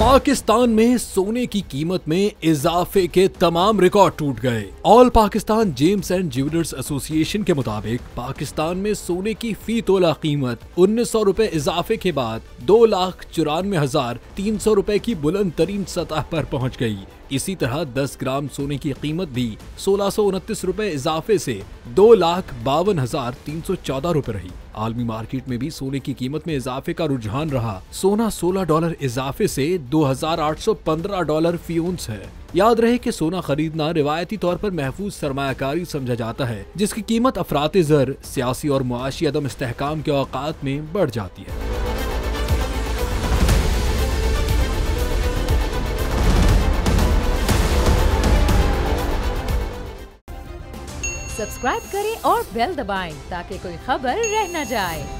पाकिस्तान में सोने की कीमत में इजाफे के तमाम रिकॉर्ड टूट गए। All Pakistan James and jewellers association के मुताबिक पाकिस्तान में सोने की फी तोला कीमत 1900 रुपए इजाफे के बाद 2,94,300 रुपए की बुलंद तरीन सतह पर पहुंच गई। इसी तरह 10 ग्राम सोने की कीमत भी 1629 रुपए इजाफे से 2,52,314 रुपए रही। आलमी मार्केट में भी सोने की कीमत में इजाफे का रुझान रहा। सोना $16 इजाफे से $2,815 फी औंस है। याद रहे कि सोना खरीदना रिवायती तौर पर महफूज सरमायाकारी समझा जाता है, जिसकी कीमत अफराते ज़र, सियासी और मुआशी अदम इस्तेहकाम के औकात में बढ़ जाती है। सब्सक्राइब करें और बेल दबाएं ताकि कोई खबर रह न जाए।